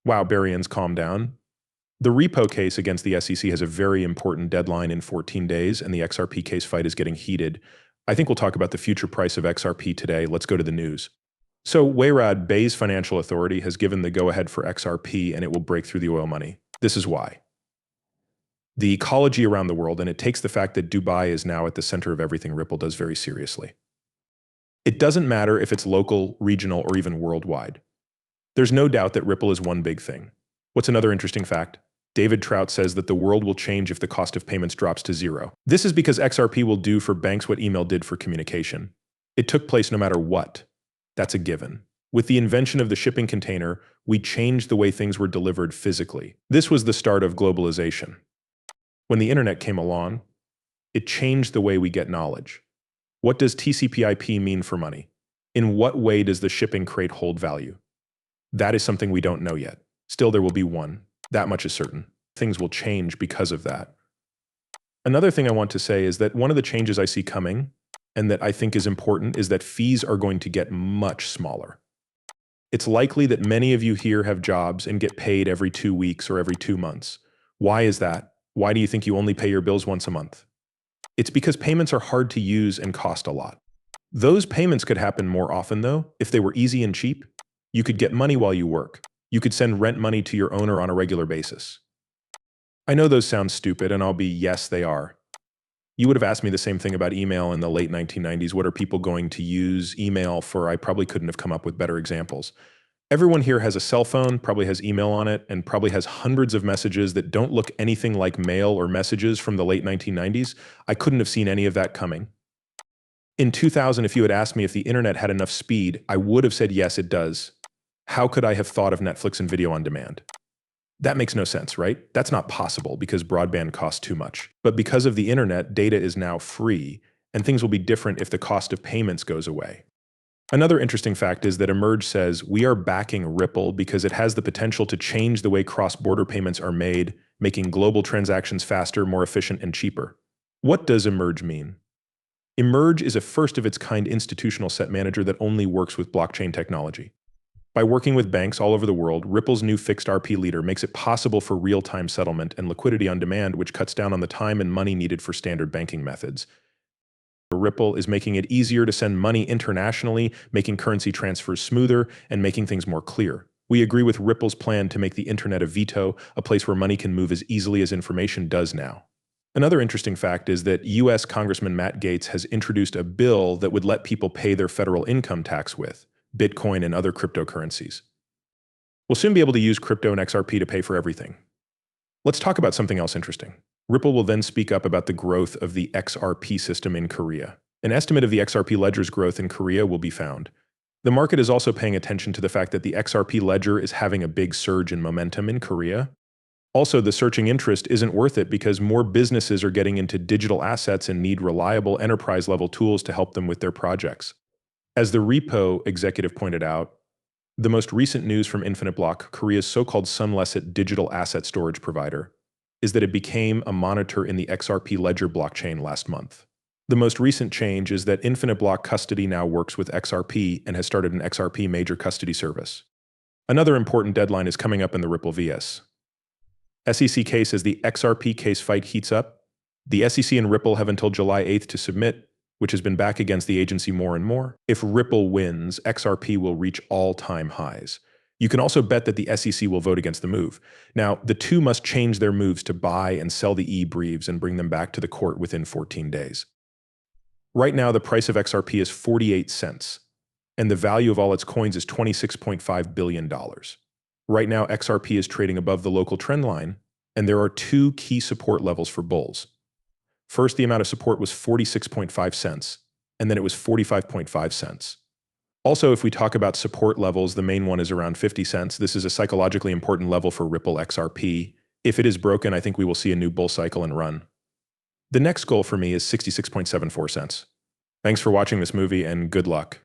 Wow, Barians, calm down. The repo case against the SEC has a very important deadline in 14 days, and the XRP case fight is getting heated. I think we'll talk about the future price of XRP today. Let's go to the news. So, Wayrad, Bay's financial authority, has given the go-ahead for XRP, and it will break through the oil money. This is why. The ecology around the world, and it takes the fact that Dubai is now at the center of everything Ripple does very seriously. It doesn't matter if it's local, regional, or even worldwide. There's no doubt that Ripple is one big thing. What's another interesting fact? David Schwartz says that the world will change if the cost of payments drops to zero. This is because XRP will do for banks what email did for communication. It took place no matter what. That's a given. With the invention of the shipping container, we changed the way things were delivered physically. This was the start of globalization. When the internet came along, it changed the way we get knowledge. What does TCP/IP mean for money? In what way does the shipping crate hold value? That is something we don't know yet. Still, there will be one. That much is certain. Things will change because of that. Another thing I want to say is that one of the changes I see coming, and that I think is important, is that fees are going to get much smaller. It's likely that many of you here have jobs and get paid every 2 weeks or every 2 months. Why is that? Why do you think you only pay your bills once a month? It's because payments are hard to use and cost a lot. Those payments could happen more often, though, if they were easy and cheap. You could get money while you work. You could send rent money to your owner on a regular basis. I know those sound stupid, and I'll be, yes, they are. You would have asked me the same thing about email in the late 1990s. What are people going to use email for? I probably couldn't have come up with better examples. Everyone here has a cell phone, probably has email on it, and probably has hundreds of messages that don't look anything like mail or messages from the late 1990s. I couldn't have seen any of that coming. In 2000, if you had asked me if the internet had enough speed, I would have said yes, it does. How could I have thought of Netflix and video on demand? That makes no sense, right? That's not possible because broadband costs too much. But because of the internet, data is now free, and things will be different if the cost of payments goes away. Another interesting fact is that Emerge says we are backing Ripple because it has the potential to change the way cross-border payments are made, making global transactions faster, more efficient, and cheaper. What does Emerge mean? Emerge is a first-of-its-kind institutional set manager that only works with blockchain technology. By working with banks all over the world, Ripple's new fixed RP leader makes it possible for real-time settlement and liquidity on demand, which cuts down on the time and money needed for standard banking methods. Ripple is making it easier to send money internationally, making currency transfers smoother, and making things more clear. We agree with Ripple's plan to make the internet a veto, a place where money can move as easily as information does now. Another interesting fact is that US Congressman Matt Gaetz has introduced a bill that would let people pay their federal income tax with Bitcoin and other cryptocurrencies. We'll soon be able to use crypto and XRP to pay for everything. Let's talk about something else interesting. Ripple will then speak up about the growth of the XRP system in Korea. An estimate of the XRP ledger's growth in Korea will be found. The market is also paying attention to the fact that the XRP ledger is having a big surge in momentum in Korea. Also, the surging interest isn't worth it because more businesses are getting into digital assets and need reliable enterprise-level tools to help them with their projects. As the repo executive pointed out, the most recent news from Infinite Block, Korea's so-called Sunlesset digital asset storage provider, is that it became a monitor in the XRP ledger blockchain last month. The most recent change is that Infinite Block Custody now works with XRP and has started an XRP major custody service. Another important deadline is coming up in the Ripple vs. SEC case. As the XRP case fight heats up, the SEC and Ripple have until July 8th to submit, which has been back against the agency more and more. If Ripple wins, XRP will reach all-time highs. You can also bet that the SEC will vote against the move. Now, the two must change their moves to buy and sell the e-breves and bring them back to the court within 14 days. Right now, the price of XRP is 48 cents, and the value of all its coins is $26.5 billion. Right now, XRP is trading above the local trend line, and there are two key support levels for bulls. First, the amount of support was 46.5 cents, and then it was 45.5 cents. Also, if we talk about support levels, the main one is around 50 cents. This is a psychologically important level for Ripple XRP. If it is broken, I think we will see a new bull cycle and run. The next goal for me is 66.74 cents. Thanks for watching this movie, and good luck.